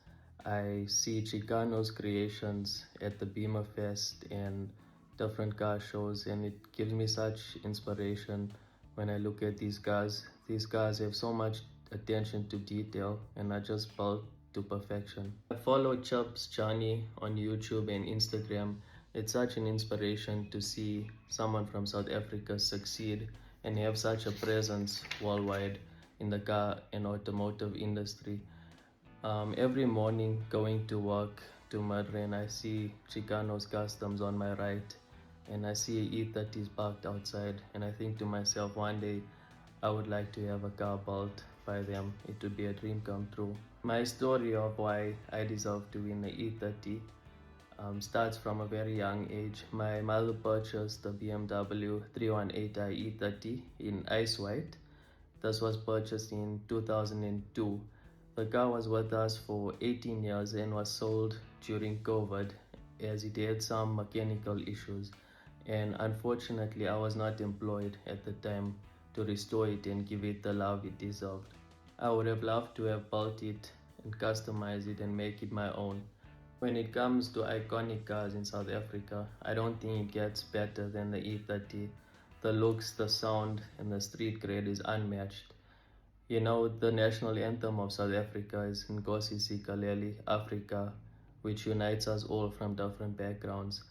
N: I see Chicano's creations at the Beamer Fest and different car shows, and it gives me such inspiration when I look at these cars. These cars have so much attention to detail and are just built to perfection. I follow Chub's journey on YouTube and Instagram. It's such an inspiration to see someone from South Africa succeed and have such a presence worldwide in the car and automotive industry. Every morning going to work to Madrid, I see Chicanos Customs on my right, and I see E30s parked outside, and I think to myself, one day I would like to have a car built by them. It would be a dream come true. My story of why I deserve to win the E30 starts from a very young age. My mother purchased a BMW 318i E30 in ice white. This was purchased in 2002. The car was with us for 18 years and was sold during COVID as it had some mechanical issues. And unfortunately, I was not employed at the time to restore it and give it the love it deserved. I would have loved to have built it and customized it and make it my own. When it comes to iconic cars in South Africa, I don't think it gets better than the E30. The looks, the sound, and the street grade is unmatched. You know, the national anthem of South Africa is Nkosi Sikaleli, Africa, which unites us all from different backgrounds.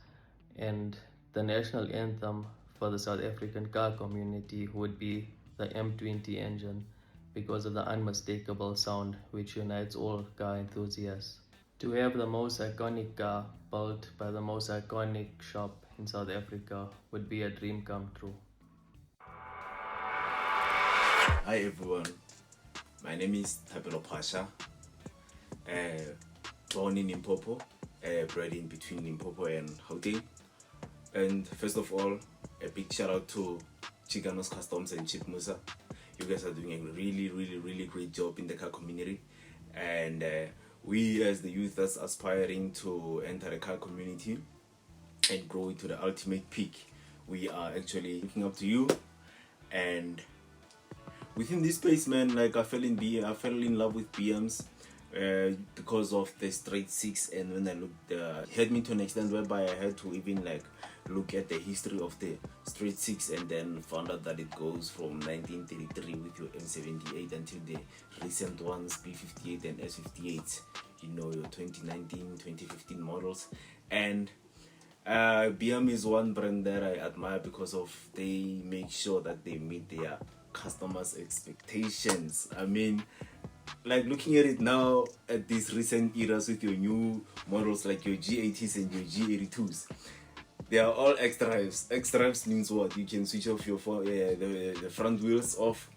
N: And the national anthem for the South African car community would be the M20 engine because of the unmistakable sound which unites all car enthusiasts. To have the most iconic car built by the most iconic shop in South Africa would be a dream come true.
P: Hi everyone, my name is Tabelo Pasha, born in Limpopo, bred in between Limpopo and Gauteng. And first of all, a big shout out to Chicanos Customs and Chief Moosa. You guys are doing a really great job in the car community, and we as the youth that's aspiring to enter the car community and grow into the ultimate peak, we are actually looking up to you. And within this space, man, like I fell in love with BMs because of the straight six, and when I looked, had me to an extent whereby I had to even like look at the history of the straight six, and then found out that it goes from 1933 with your M78 until the recent ones, B58 and S58, you know, your 2019 2015 models. And BM is one brand that I admire because of they make sure that they meet their customers' expectations. I mean, like looking at it now at these recent eras with your new models like your G80s and your G82s, they are all X-Drives. X-Drives means what? You can switch off your the front wheels off,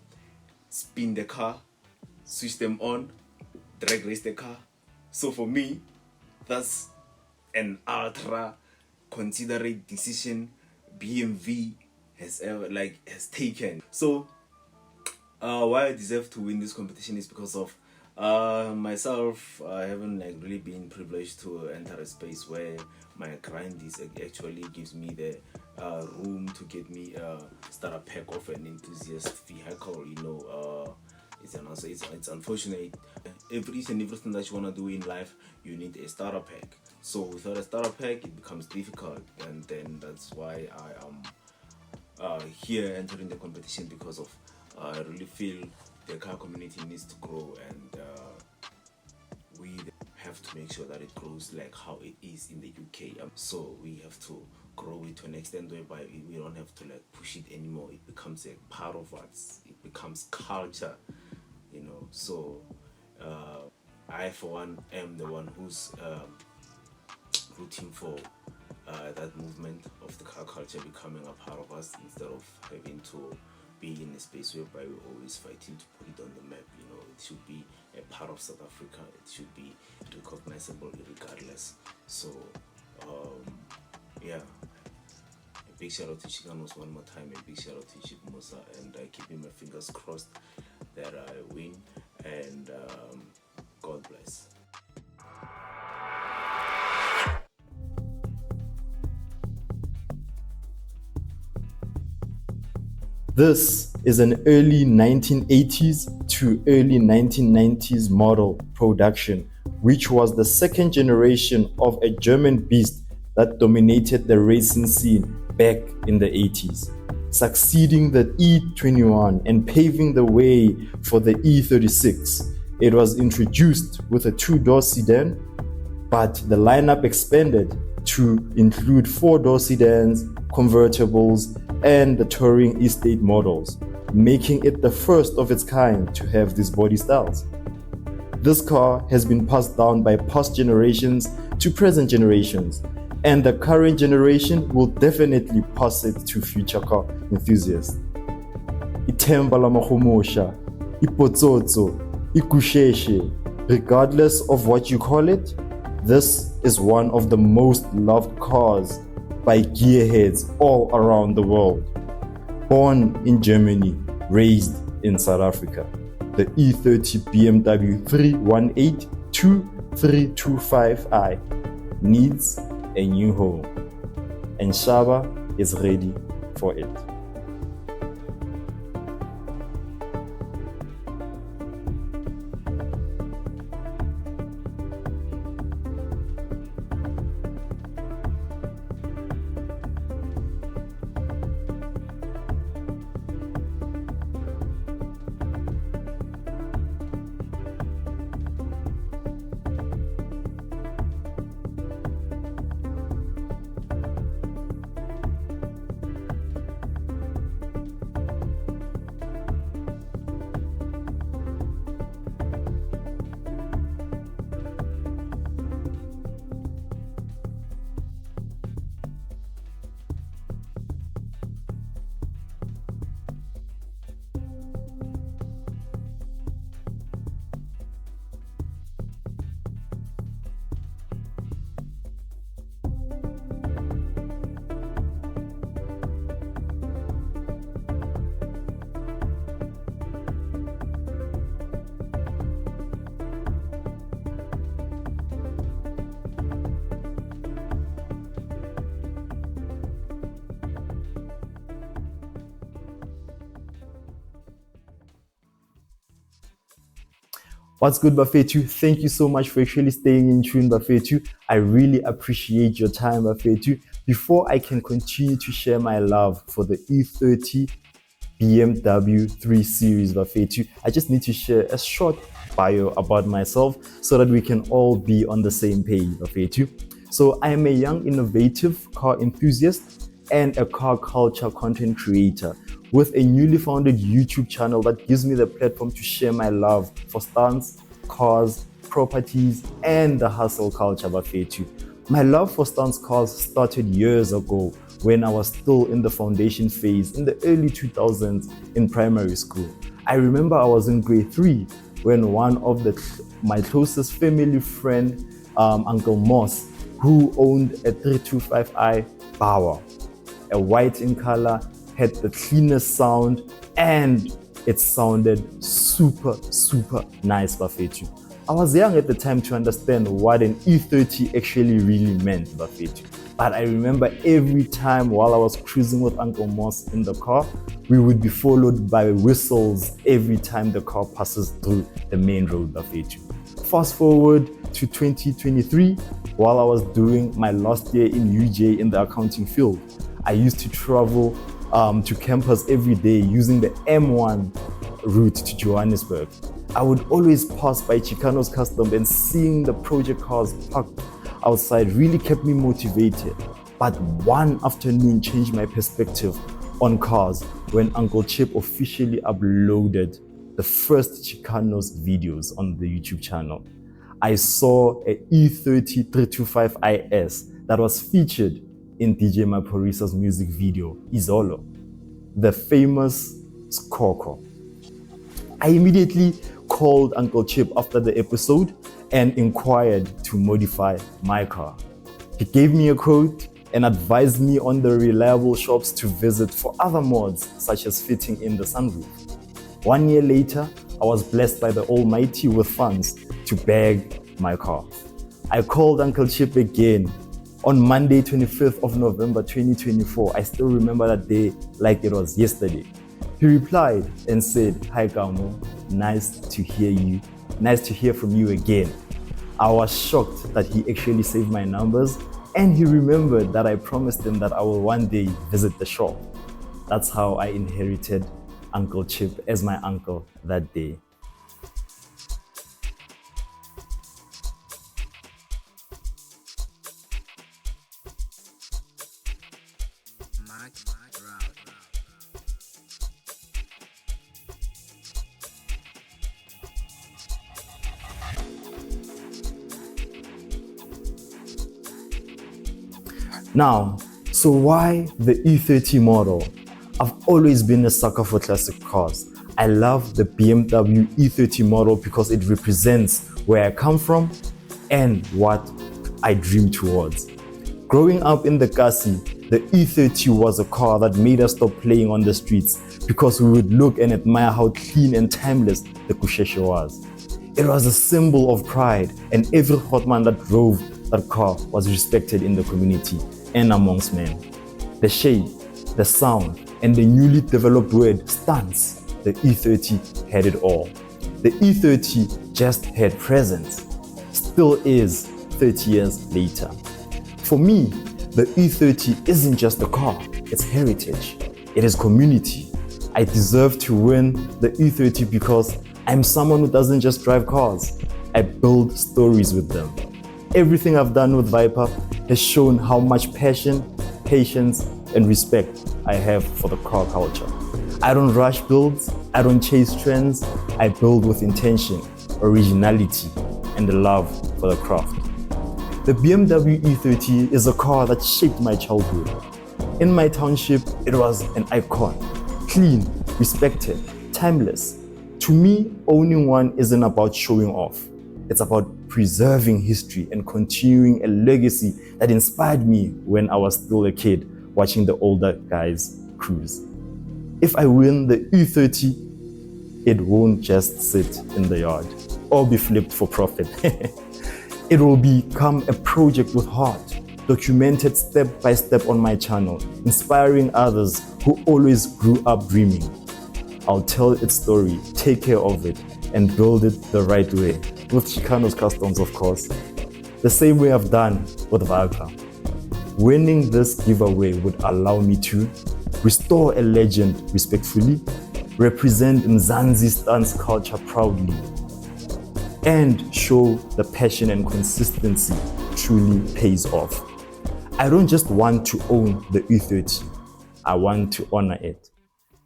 P: spin the car, switch them on, drag race the car. So for me, that's an ultra considerate decision BMW has taken. So why I deserve to win this competition is because of myself. I haven't like really been privileged to enter a space where my grind is actually gives me the room to get me a starter pack of an enthusiast vehicle. You know, it's unfortunate. Each and everything that you want to do in life, you need a starter pack. So without a starter pack, it becomes difficult, and then that's why I am here entering the competition, because of I really feel the car community needs to grow, and we have to make sure that it grows like how it is in the UK. So we have to grow it to an extent whereby we don't have to like push it anymore. It becomes a part of us. It becomes culture, you know. So I for one am the one who's rooting for that movement of the car culture becoming a part of us, instead of having to be in a space whereby we're always fighting to put it on the map. You know, it should be a part of South Africa. It should be recognizable regardless. So yeah, a big shout out to Chicanos one more time, a big shout out to Chief Moosa, and keeping my fingers crossed that I win, and God bless.
B: This is an early 1980s to early 1990s model production, which was the second generation of a German beast that dominated the racing scene back in the 80s, succeeding the E21 and paving the way for the E36. It was introduced with a two-door sedan, but the lineup expanded to include four-door sedans, convertibles, and the touring estate models, making it the first of its kind to have these body styles. This car has been passed down by past generations to present generations, and the current generation will definitely pass it to future car enthusiasts. Ithemba lamakhumusha, ipotsotso, ikusheshe, regardless of what you call it, this is one of the most loved cars by gearheads all around the world. Born in Germany, raised in South Africa, the E30 BMW 318-2325i needs a new home, and Shaba is ready for it. What's good, Bafetu? Thank you so much for actually staying in tune, Bafetu. I really appreciate your time, Bafetu. Before I can continue to share my love for the E30 BMW 3 Series, Bafetu, I just need to share a short bio about myself so that we can all be on the same page, Bafetu. So I am a young, innovative car enthusiast and a car culture content creator with a newly founded YouTube channel that gives me the platform to share my love for stunts, cars, properties, and the hustle culture, Bafetu. My love for stunts cars started years ago when I was still in the foundation phase in the early 2000s in primary school. I remember I was in grade 3 when one of my closest family friend, Uncle Moss, who owned a 325i Bauer, a white in color, had the cleanest sound, and it sounded super, super nice, Bafetu. I was young at the time to understand what an E30 actually really meant, Bafetu. But I remember every time while I was cruising with Uncle Moss in the car, we would be followed by whistles every time the car passes through the main road, Bafetu. Fast forward to 2023, while I was doing my last year in UJ in the accounting field, I used to travel to campus every day using the M1 route to Johannesburg. I would always pass by Chicanos.Customs, and seeing the project cars parked outside really kept me motivated. But one afternoon changed my perspective on cars when Uncle Chip officially uploaded the first Chicanos videos on the YouTube channel. I saw a E30 325 IS that was featured in DJ Maporisa's music video, Izolo, the famous Skoko. I immediately called Uncle Chip after the episode and inquired to modify my car. He gave me a quote and advised me on the reliable shops to visit for other mods, such as fitting in the sunroof. 1 year later, I was blessed by the Almighty with funds to bag my car. I called Uncle Chip again on Monday, 25th of November 2024. I still remember that day like it was yesterday. He replied and said, "Hi Kamo, nice to hear you. Nice to hear from you again." I was shocked that he actually saved my numbers, and he remembered that I promised him that I will one day visit the shop. That's how I inherited Uncle Chip as my uncle that day. Now, so why the E30 model? I've always been a sucker for classic cars. I love the BMW E30 model because it represents where I come from and what I dream towards. Growing up in the Kasi, the E30 was a car that made us stop playing on the streets because we would look and admire how clean and timeless the Kusheshe was. It was a symbol of pride, and every hot man that drove that car was respected in the community and amongst men. The shape, the sound, and the newly developed word stance, the E30 had it all. The E30 just had presence, still is 30 years later. For me, the E30 isn't just a car, it's heritage. It is community. I deserve to win the E30 because I'm someone who doesn't just drive cars. I build stories with them. Everything I've done with Viper has shown how much passion, patience, and respect I have for the car culture. I don't rush builds, I don't chase trends, I build with intention, originality, and the love for the craft. The BMW E30 is a car that shaped my childhood. In my township, it was an icon. Clean, respected, timeless. To me, owning one isn't about showing off. It's about preserving history and continuing a legacy that inspired me when I was still a kid watching the older guys cruise. If I win the E30, it won't just sit in the yard or be flipped for profit. It will become a project with heart, documented step by step on my channel, inspiring others who always grew up dreaming. I'll tell its story, take care of it, and build it the right way, with Chicanos.Customs, of course. The same way I've done with Viper. Winning this giveaway would allow me to restore a legend respectfully, represent Mzansi stance culture proudly, and show the passion and consistency truly pays off. I don't just want to own the E30, I want to honor it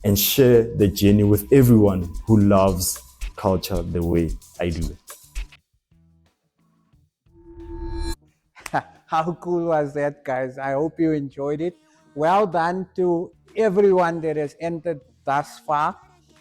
B: and share the journey with everyone who loves culture the way I do.
E: How cool was that, guys? I hope you enjoyed it. Well done to everyone that has entered thus far.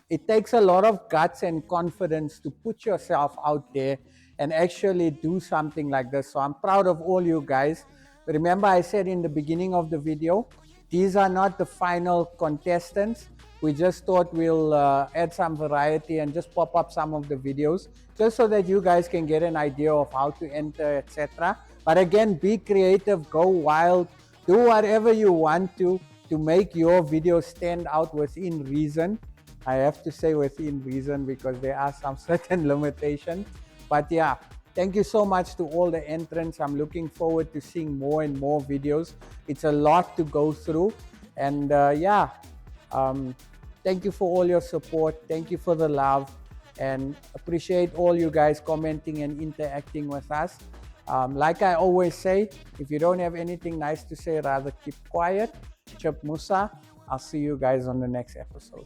E: It takes a lot of guts and confidence to put yourself out there and actually do something like this. So I'm proud of all you guys. Remember, I said in the beginning of the video, these are not the final contestants. We just thought we'll add some variety and just pop up some of the videos just so that you guys can get an idea of how to enter, etc. But again, be creative, go wild, do whatever you want to make your video stand out within reason. I have to say within reason because there are some certain limitations. But yeah, thank you so much to all the entrants. I'm looking forward to seeing more and more videos. It's a lot to go through. And thank you for all your support. Thank you for the love. And appreciate all you guys commenting and interacting with us. Like I always say, if you don't have anything nice to say, rather keep quiet. Chip Moosa. I'll see you guys on the next episode.